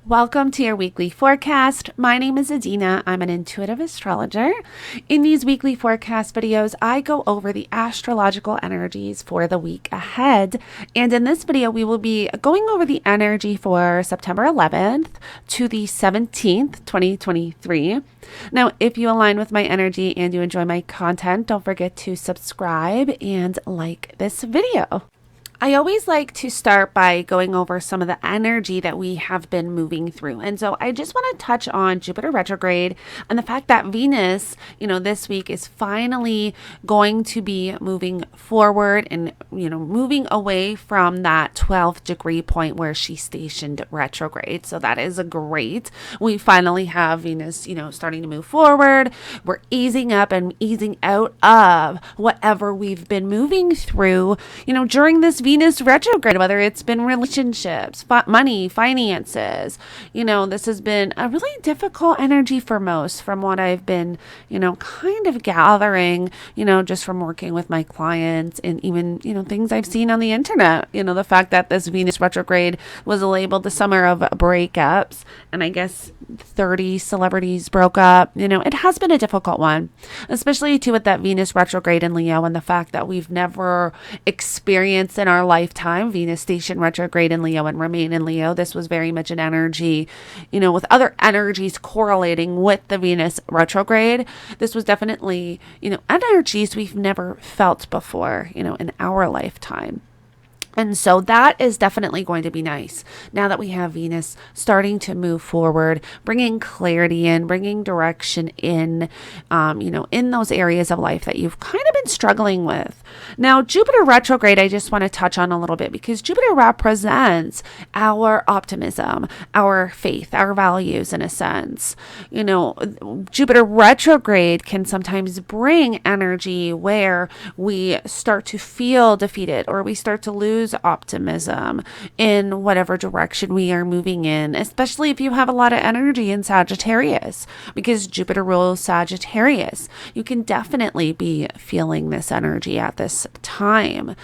Welcome to your weekly forecast. My name is Adina. I'm an intuitive astrologer. In these weekly forecast videos, I go over the astrological energies for the week ahead. And in this video, we will be going over the energy for September 11th to the 17th, 2023. Now, if you align with my energy and you enjoy my content, don't forget to subscribe and like this video. I always like to start by going over some of the energy that we have been moving through. And so I just want to touch on Jupiter retrograde and the fact that Venus, this week is finally going to be moving forward and, moving away from that 12th degree point where she stationed retrograde. So that is great. We finally have Venus, starting to move forward. We're easing up and easing out of whatever we've been moving through, during this Venus retrograde, whether it's been relationships, money, finances. This has been a really difficult energy for most from what I've been, kind of gathering, just from working with my clients and even, things I've seen on the internet. The fact that this Venus retrograde was labeled the summer of breakups, and I guess 30 celebrities broke up. It has been a difficult one, especially too with that Venus retrograde in Leo and the fact that we've never experienced in our lifetime Venus station retrograde in Leo and remain in Leo. This was very much an energy, with other energies correlating with the Venus retrograde. This was definitely, energies we've never felt before, in our lifetime. And so that is definitely going to be nice now that we have Venus starting to move forward, bringing clarity in, bringing direction in, in those areas of life that you've kind of been struggling with. Now, Jupiter retrograde, I just want to touch on a little bit because Jupiter represents our optimism, our faith, our values in a sense. Jupiter retrograde can sometimes bring energy where we start to feel defeated or we start to lose optimism in whatever direction we are moving in, especially if you have a lot of energy in Sagittarius, because Jupiter rules Sagittarius. You can definitely be feeling this energy at this time.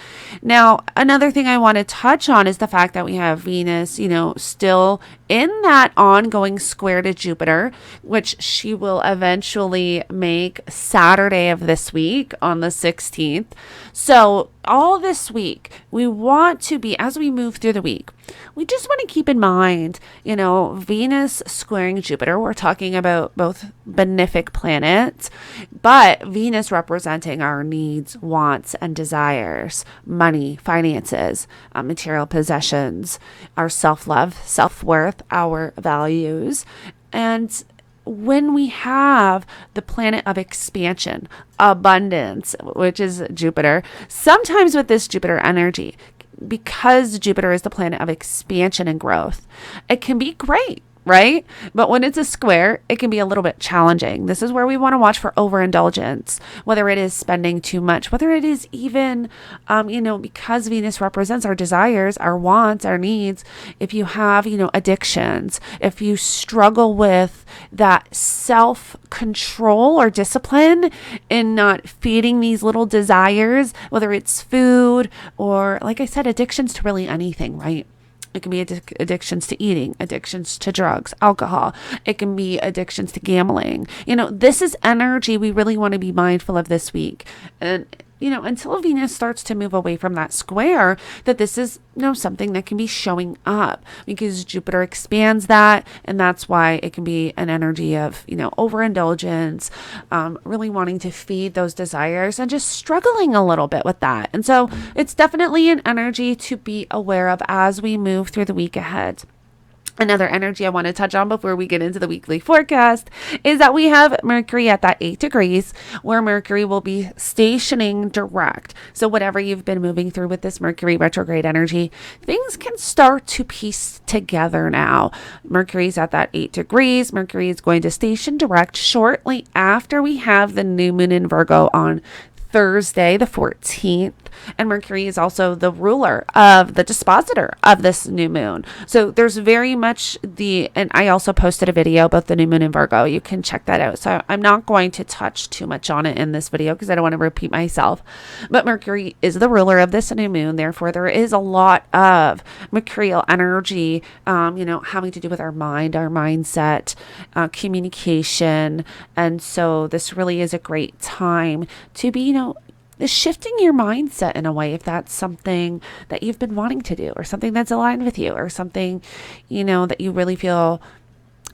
Now, another thing I want to touch on is the fact that we have Venus, still in that ongoing square to Jupiter, which she will eventually make Saturday of this week on the 16th. So all this week, we want to be, as we move through the week, we just want to keep in mind, Venus squaring Jupiter. We're talking about both benefic planets, but Venus representing our needs, wants, and desires, money, finances, material possessions, our self-love, self-worth, our values. And when we have the planet of expansion, abundance, which is Jupiter, sometimes with this Jupiter energy, because Jupiter is the planet of expansion and growth, it can be great, right? But when it's a square, it can be a little bit challenging. This is where we want to watch for overindulgence, whether it is spending too much, whether it is even, because Venus represents our desires, our wants, our needs. If you have, addictions, if you struggle with that self-control or discipline in not feeding these little desires, whether it's food or, like I said, addictions to really anything, right? It can be addictions to eating, addictions to drugs, alcohol. It can be addictions to gambling. This is energy we really want to be mindful of this week. And, until Venus starts to move away from that square, that this is, something that can be showing up because Jupiter expands that. And that's why it can be an energy of, overindulgence, really wanting to feed those desires and just struggling a little bit with that. And so it's definitely an energy to be aware of as we move through the week ahead. Another energy I want to touch on before we get into the weekly forecast is that we have Mercury at that 8 degrees where Mercury will be stationing direct. So whatever you've been moving through with this Mercury retrograde energy, things can start to piece together now. Mercury's at that 8 degrees. Mercury is going to station direct shortly after we have the new moon in Virgo on Thursday, the 14th. And Mercury is also the ruler of the dispositor of this new moon. So there's very much and I also posted a video about the new moon in Virgo. You can check that out. So I'm not going to touch too much on it in this video because I don't want to repeat myself. But Mercury is the ruler of this new moon. Therefore, there is a lot of mercurial energy, having to do with our mind, our mindset, communication. And so this really is a great time to be, shifting your mindset in a way, if that's something that you've been wanting to do or something that's aligned with you or something, that you really feel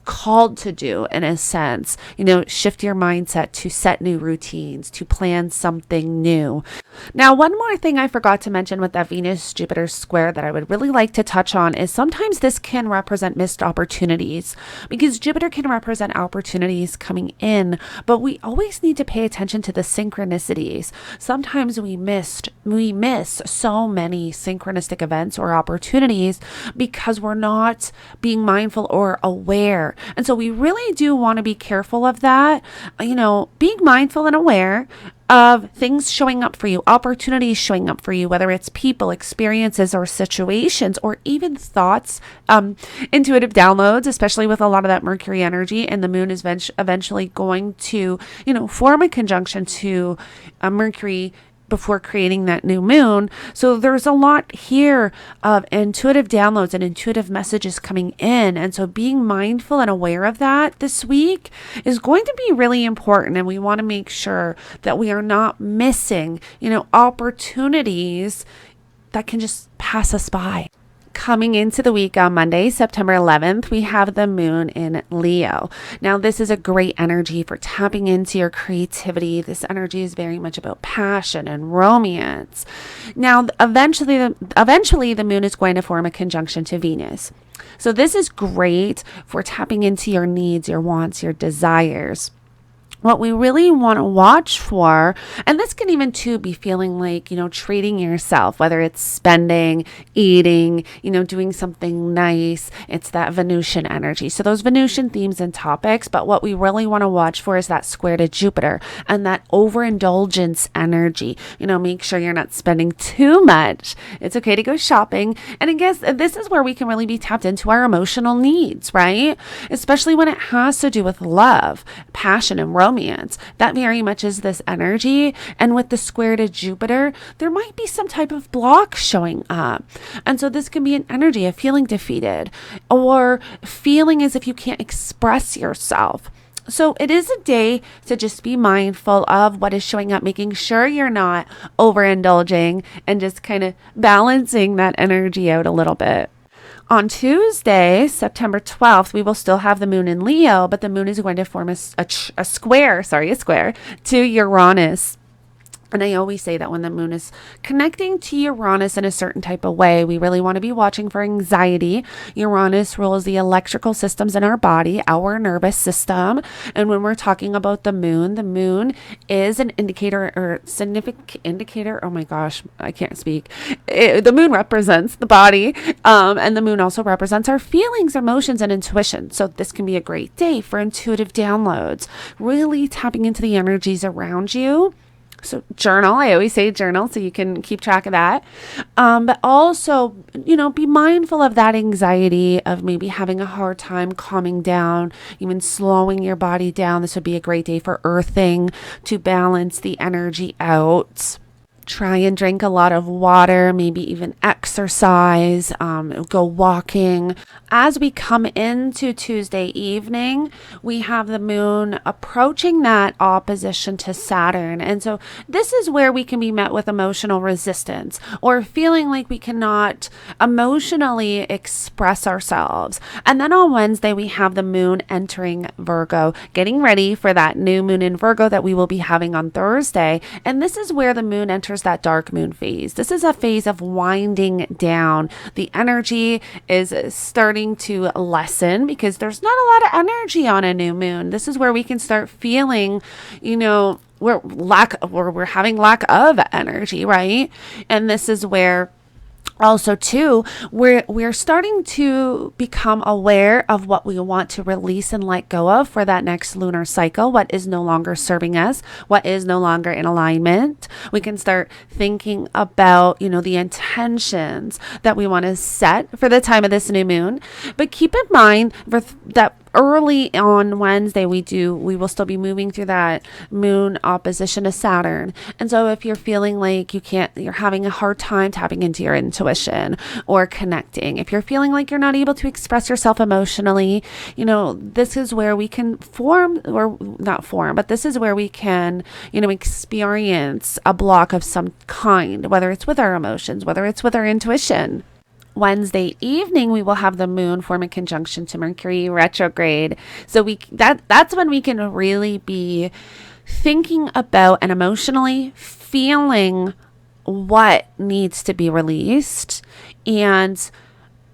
called to do in a sense, shift your mindset to set new routines, to plan something new. Now, one more thing I forgot to mention with that Venus-Jupiter square that I would really like to touch on is sometimes this can represent missed opportunities because Jupiter can represent opportunities coming in, but we always need to pay attention to the synchronicities. Sometimes we miss so many synchronistic events or opportunities because we're not being mindful or aware. And so we really do want to be careful of that, being mindful and aware of things showing up for you, opportunities showing up for you, whether it's people, experiences, or situations, or even thoughts, intuitive downloads, especially with a lot of that Mercury energy. And the moon is eventually going to, form a conjunction to Mercury before creating that new moon. So there's a lot here of intuitive downloads and intuitive messages coming in. And so being mindful and aware of that this week is going to be really important. And we want to make sure that we are not missing, opportunities that can just pass us by. Coming into the week on Monday, September 11th, we have the moon in Leo. Now, this is a great energy for tapping into your creativity. This energy is very much about passion and romance. Now, eventually the moon is going to form a conjunction to Venus. So this is great for tapping into your needs, your wants, your desires. What we really want to watch for, and this can even too be feeling like, treating yourself, whether it's spending, eating, doing something nice. It's that Venusian energy. So those Venusian themes and topics, but what we really want to watch for is that square to Jupiter and that overindulgence energy. Make sure you're not spending too much. It's okay to go shopping. And I guess this is where we can really be tapped into our emotional needs, right? Especially when it has to do with love, passion, and romance. That very much is this energy. And with the square to Jupiter, there might be some type of block showing up. And so this can be an energy of feeling defeated or feeling as if you can't express yourself. So it is a day to just be mindful of what is showing up, making sure you're not overindulging and just kind of balancing that energy out a little bit. On Tuesday, September 12th, we will still have the moon in Leo, but the moon is going to form a square to Uranus. And I always say that when the moon is connecting to Uranus in a certain type of way, we really want to be watching for anxiety. Uranus rules the electrical systems in our body, our nervous system. And when we're talking about the moon is an indicator or significant indicator. Oh my gosh, I can't speak. The moon represents the body. And the moon also represents our feelings, emotions, and intuition. So this can be a great day for intuitive downloads, really tapping into the energies around you. So journal, I always say journal so you can keep track of that. But also, be mindful of that anxiety of maybe having a hard time calming down, even slowing your body down. This would be a great day for earthing to balance the energy out. Try and drink a lot of water, maybe even exercise, go walking. As we come into Tuesday evening, we have the moon approaching that opposition to Saturn. And so this is where we can be met with emotional resistance or feeling like we cannot emotionally express ourselves. And then on Wednesday, we have the moon entering Virgo, getting ready for that new moon in Virgo that we will be having on Thursday. And this is where the moon enters that dark moon phase. This is a phase of winding down. The energy is starting to lessen because there's not a lot of energy on a new moon. This is where we can start feeling, we're having lack of energy, right? And this is where Also too, we're starting to become aware of what we want to release and let go of for that next lunar cycle, what is no longer serving us, what is no longer in alignment. We can start thinking about, the intentions that we want to set for the time of this new moon. But keep in mind that early on Wednesday, we will still be moving through that moon opposition to Saturn. And so if you're feeling like you're having a hard time tapping into your intuition or connecting, if you're feeling like you're not able to express yourself emotionally, this is where we can this is where we can, experience a block of some kind, whether it's with our emotions, whether it's with our intuition. Wednesday evening, we will have the moon form a conjunction to Mercury retrograde. So that's when we can really be thinking about and emotionally feeling what needs to be released and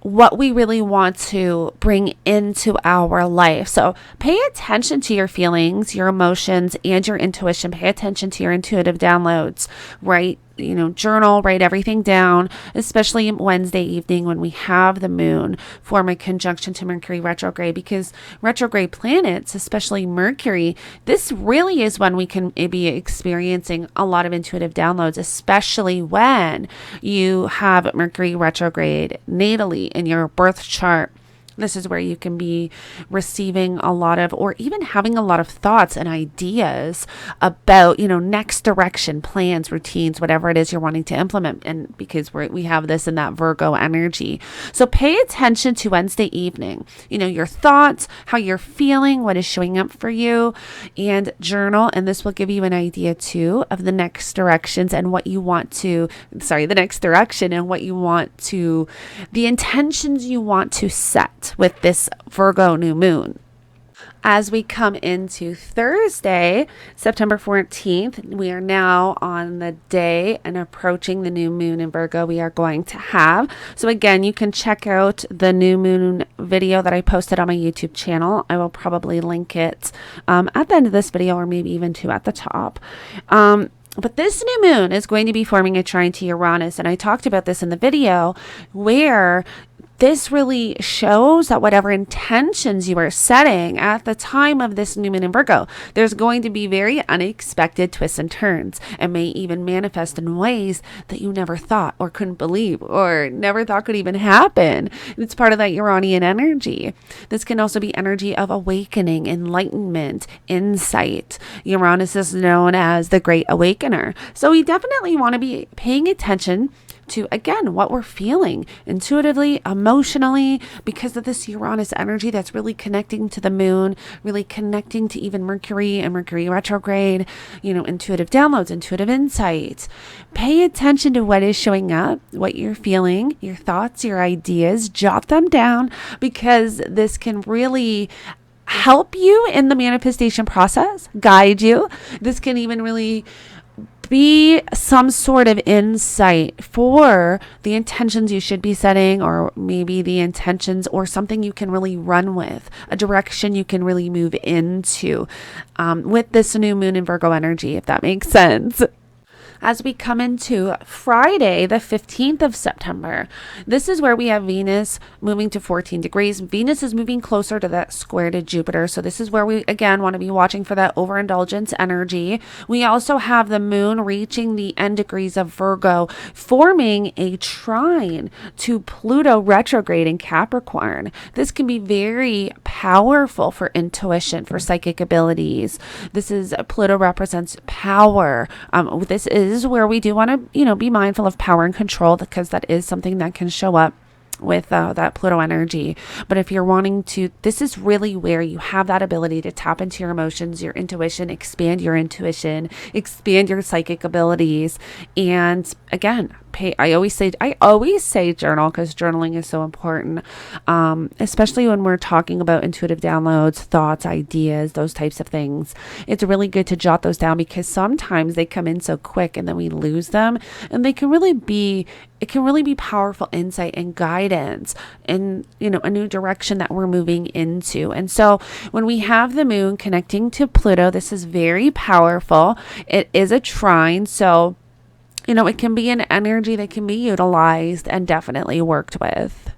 what we really want to bring into our life. So pay attention to your feelings, your emotions, and your intuition. Pay attention to your intuitive downloads, right? Journal, write everything down, especially Wednesday evening when we have the moon form a conjunction to Mercury retrograde, because retrograde planets, especially Mercury, this really is when we can be experiencing a lot of intuitive downloads, especially when you have Mercury retrograde natally in your birth chart. This is where you can be receiving a lot of, or even having a lot of thoughts and ideas about, next direction, plans, routines, whatever it is you're wanting to implement. And because we have this in that Virgo energy. So pay attention to Wednesday evening, your thoughts, how you're feeling, what is showing up for you, and journal. And this will give you an idea too of the next directions and what you want to, the next direction and what you want to, the intentions you want to set with this Virgo new moon. As we come into Thursday, September 14th, we are now on the day and approaching the new moon in Virgo we are going to have. So again, you can check out the new moon video that I posted on my YouTube channel. I will probably link it at the end of this video, or maybe even two at the top. But this new moon is going to be forming a trine to Uranus. And I talked about this in the video where this really shows that whatever intentions you are setting at the time of this new moon in Virgo, there's going to be very unexpected twists and turns, and may even manifest in ways that you never thought or couldn't believe or never thought could even happen. It's part of that Uranian energy. This can also be energy of awakening, enlightenment, insight. Uranus is known as the Great Awakener. So we definitely want to be paying attention to, again, what we're feeling intuitively, emotionally, because of this Uranus energy that's really connecting to the moon, really connecting to even Mercury and Mercury retrograde, intuitive downloads, intuitive insights. Pay attention to what is showing up, what you're feeling, your thoughts, your ideas, jot them down, because this can really help you in the manifestation process, guide you. This can even really be some sort of insight for the intentions you should be setting, or maybe the intentions or something you can really run with, a direction you can really move into with this new moon in Virgo energy, if that makes sense. As we come into Friday, the 15th of September, this is where we have Venus moving to 14 degrees. Venus is moving closer to that square to Jupiter. So this is where we, again, want to be watching for that overindulgence energy. We also have the moon reaching the end degrees of Virgo, forming a trine to Pluto retrograde in Capricorn. This can be very powerful for intuition, for psychic abilities. Pluto represents power. This is where we do want to, be mindful of power and control, because that is something that can show up with that Pluto energy. But if you're wanting to, this is really where you have that ability to tap into your emotions, your intuition, expand your psychic abilities. And again, I always say journal, because journaling is so important, especially when we're talking about intuitive downloads, thoughts, ideas, those types of things. It's really good to jot those down, because sometimes they come in so quick and then we lose them, and it can really be powerful insight and guidance in, a new direction that we're moving into. And so when we have the moon connecting to Pluto, this is very powerful. It is a trine. So it can be an energy that can be utilized and definitely worked with.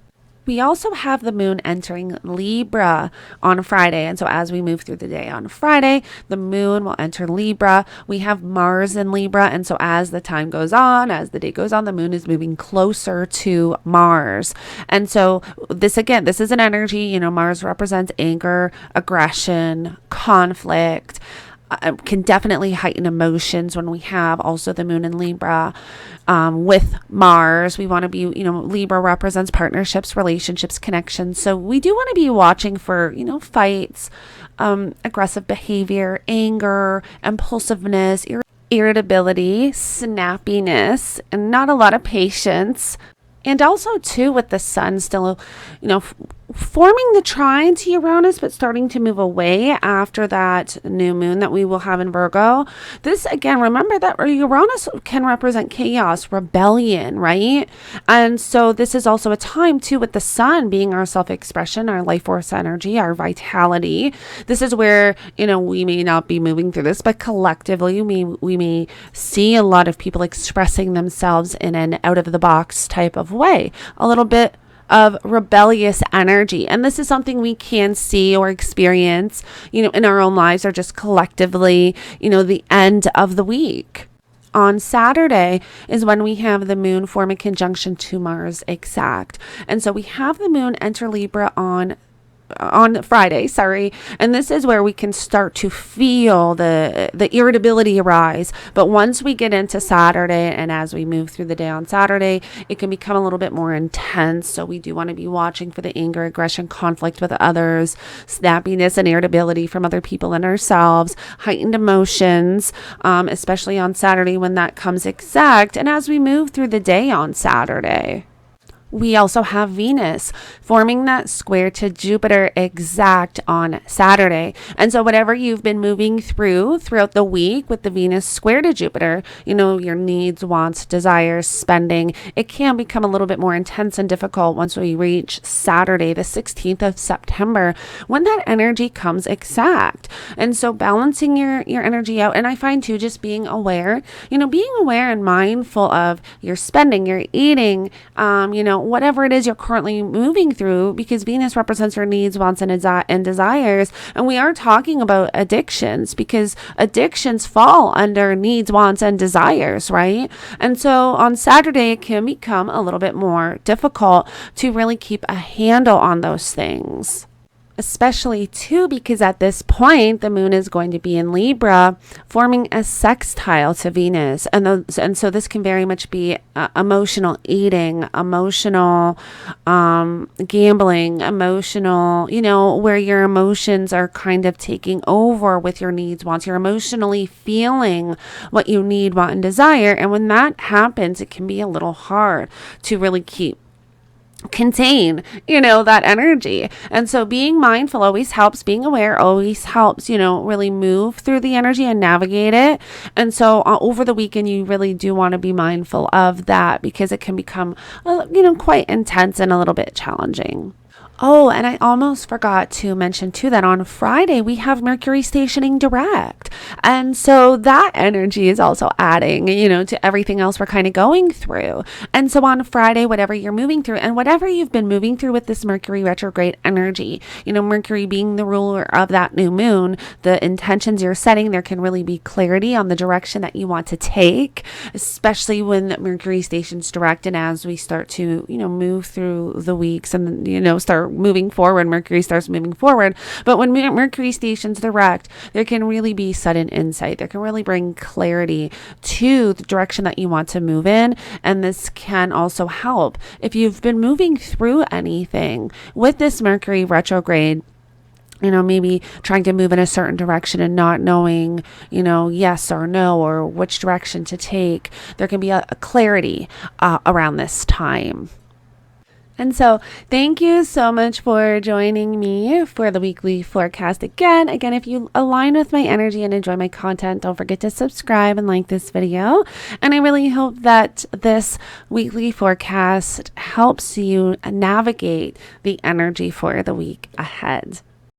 We also have the moon entering Libra on Friday. And so as we move through the day on Friday, the moon will enter Libra. We have Mars in Libra. And so as the time goes on, as the day goes on, the moon is moving closer to Mars. And so this is an energy, Mars represents anger, aggression, conflict. Can definitely heighten emotions when we have also the moon in Libra. With Mars, we want to be, Libra represents partnerships, relationships, connections. So we do want to be watching for, fights, aggressive behavior, anger, impulsiveness, irritability, snappiness, and not a lot of patience. And also, too, with the sun still, forming the trine to Uranus, but starting to move away after that new moon that we will have in Virgo. This, again, remember that Uranus can represent chaos, rebellion, right? And so this is also a time, too, with the sun being our self-expression, our life force energy, our vitality. This is where, we may not be moving through this, but collectively we may see a lot of people expressing themselves in an out-of-the-box type of way. A little bit of rebellious energy. And this is something we can see or experience, in our own lives or just collectively, the end of the week. On Saturday is when we have the moon form a conjunction to Mars exact. And so we have the moon enter Libra on Friday, and this is where we can start to feel the irritability arise. But once we get into Saturday, and as we move through the day on Saturday, it can become a little bit more intense. So we do want to be watching for the anger, aggression, conflict with others, snappiness and irritability from other people and ourselves, heightened emotions, especially on Saturday when that comes exact, and as we move through the day on Saturday. We also have Venus forming that square to Jupiter exact on Saturday. And so whatever you've been moving throughout the week with the Venus square to Jupiter, your needs, wants, desires, spending, it can become a little bit more intense and difficult once we reach Saturday, the 16th of September, when that energy comes exact. And so balancing your energy out. And I find too, just being aware and mindful of your spending, your eating, whatever it is you're currently moving through, because Venus represents your needs, wants, and desires. And we are talking about addictions, because addictions fall under needs, wants, and desires, right? And so on Saturday, it can become a little bit more difficult to really keep a handle on those things. Especially too, because at this point, the moon is going to be in Libra, forming a sextile to Venus. And so this can very much be emotional eating, emotional gambling, emotional, where your emotions are kind of taking over with your needs, wants. You're emotionally feeling what you need, want, and desire. And when that happens, it can be a little hard to really contain that energy. And so being mindful always helps, being aware always helps, really move through the energy and navigate it. And so over the weekend, you really do want to be mindful of that, because it can become quite intense and a little bit challenging. Oh, and I almost forgot to mention too that on Friday we have Mercury stationing direct. And so that energy is also adding, to everything else we're kind of going through. And so on Friday, whatever you're moving through and whatever you've been moving through with this Mercury retrograde energy, Mercury being the ruler of that new moon, the intentions you're setting, there can really be clarity on the direction that you want to take, especially when Mercury stations direct. And as we start to, move through the weeks and, start moving forward, Mercury starts moving forward. But when Mercury stations direct, there can really be sudden insight. There can really bring clarity to the direction that you want to move in. And this can also help if you've been moving through anything with this Mercury retrograde, maybe trying to move in a certain direction and not knowing, yes or no, or which direction to take. There can be a clarity around this time. And so thank you so much for joining me for the weekly forecast. Again, if you align with my energy and enjoy my content, don't forget to subscribe and like this video. And I really hope that this weekly forecast helps you navigate the energy for the week ahead.